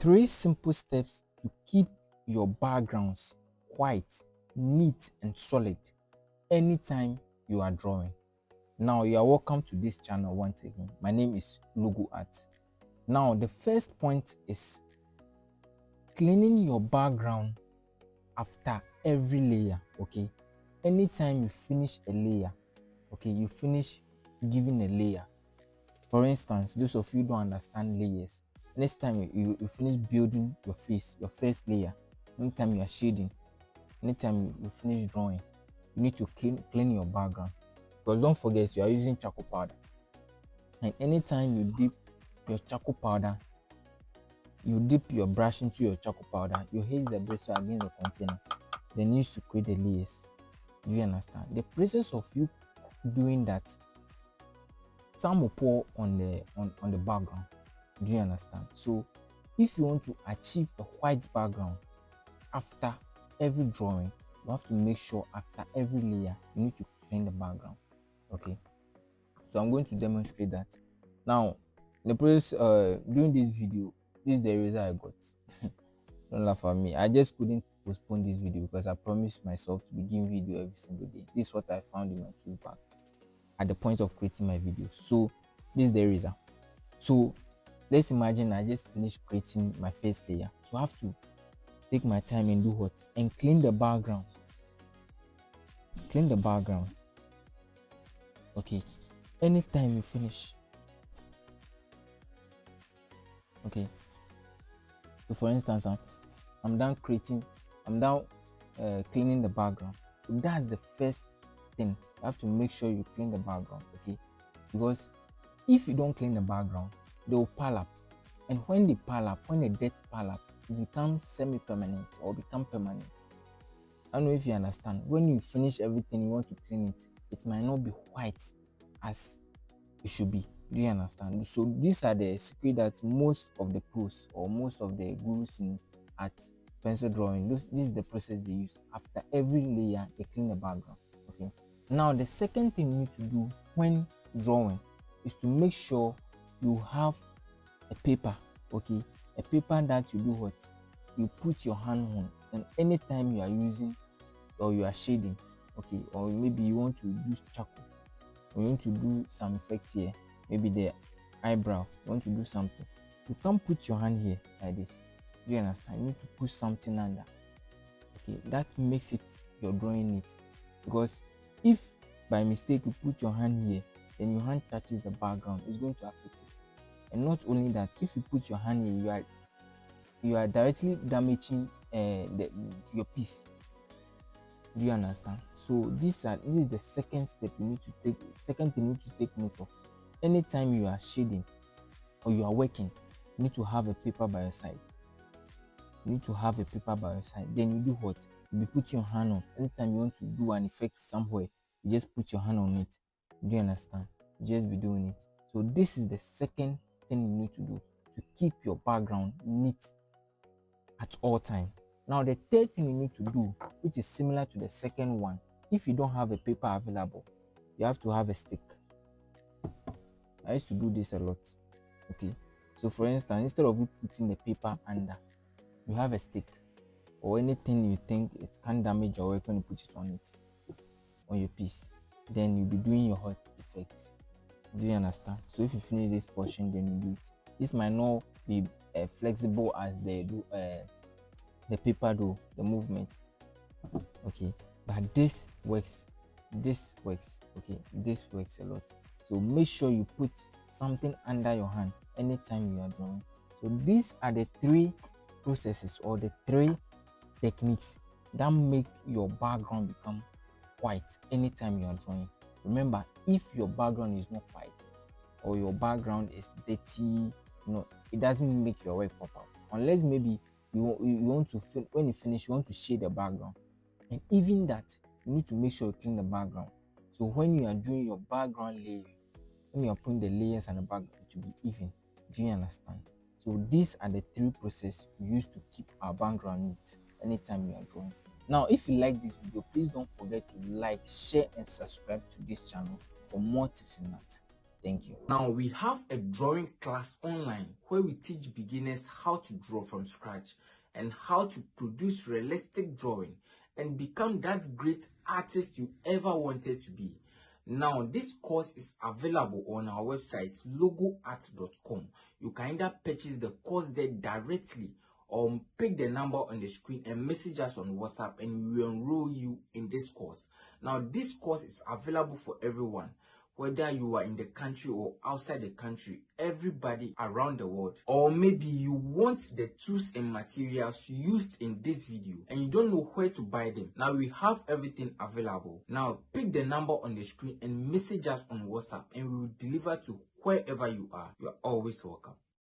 Three simple steps to keep your backgrounds white, neat, and solid anytime you are drawing. Now, you are welcome to this channel once again. My name is Logo Art. Now, the first point is cleaning your background after every layer. Okay, anytime you finish a layer, okay, you finish giving a layer. For instance, those of you who don't understand layers, next time you finish building your face, your first layer, anytime you are shading, anytime you finish drawing, you need to clean your background. Because don't forget, you are using charcoal powder. And anytime you dip your charcoal powder, you dip your brush into your charcoal powder, you hit the bristle against the container, then you use to create the layers. Do you understand? The process of you doing that, some will pour on the background. Do you understand? So if you want to achieve a white background after every drawing, you have to make sure after every layer you need to clean the background. Okay, so I'm going to demonstrate that now. In the process, doing this video, this is the result I got. Don't laugh at me, I just couldn't postpone this video because I promised myself to be giving video every single day. This is what I found in my tool bag at the point of creating my videos. So this is the result. So let's imagine I just finished creating my first layer, so I have to take my time and do what, and clean the background. Okay, anytime you finish. Okay, so for instance, I'm done creating, I'm done cleaning the background. So that's the first thing. You have to make sure you clean the background. Okay, because if you don't clean the background, they will pile up, and when they pile up, when the dirt pile up, it becomes semi-permanent or become permanent. I don't know if you understand. When you finish everything, you want to clean it, it might not be white as it should be. Do you understand? So these are the secret that most of the pros or most of the gurus in art, pencil drawing, this is the process they use. After every layer, they clean the background. Okay, now the second thing you need to do when drawing is to make sure you have a paper. Okay, a paper that you do what, you put your hand on, and anytime you are using or you are shading, okay, or maybe you want to use charcoal, or you want to do some effect here, maybe the eyebrow, you want to do something, you can't put your hand here like this. Do you understand? You need to put something under. Okay, that makes it your drawing neat. Because if by mistake you put your hand here, then your hand touches the background, it's going to affect it. And not only that, if you put your hand here, you are directly damaging your piece. Do you understand? So this is the second step you need to take. Second thing you need to take note of. Anytime you are shading or you are working, you need to have a paper by your side. You need to have a paper by your side. Then you do what? You put your hand on. Anytime you want to do an effect somewhere, you just put your hand on it. Do you understand? You just be doing it. So this is the second thing you need to do to keep your background neat at all time. Now the third thing you need to do, which is similar to the second one, if you don't have a paper available, you have to have a stick. I used to do this a lot. Okay, so for instance, instead of you putting the paper under, you have a stick or anything you think it can damage your work when you put it on your piece, then you'll be doing your hot effect. Do you understand? So if you finish this portion, then you do it. This might not be flexible as they do the paper do, the movement. Okay, but this works. Okay, this works a lot. So make sure you put something under your hand anytime you are drawing. So these are the three processes or the three techniques that make your background become white anytime you are drawing. Remember, if your background is not white or your background is dirty, it doesn't make your work pop out. Unless maybe you want to when you finish, you want to shade the background, and even that, you need to make sure you clean the background. So when you are doing your background layering, when you are putting the layers and the background, it will be even. Do you understand? So these are the three processes we use to keep our background neat anytime you are drawing. Now, if you like this video, please don't forget to like, share, and subscribe to this channel for more tips in that. Thank you. Now we have a drawing class online where we teach beginners how to draw from scratch and how to produce realistic drawing and become that great artist you ever wanted to be. Now this course is available on our website logoart.com. You can either purchase the course there directly or pick the number on the screen and message us on WhatsApp and we will enroll you in this course. Now this course is available for everyone, whether you are in the country or outside the country, everybody around the world. Or maybe you want the tools and materials used in this video and you don't know where to buy them. Now we have everything available. Now pick the number on the screen and message us on WhatsApp and we will deliver to wherever you are. You are always welcome.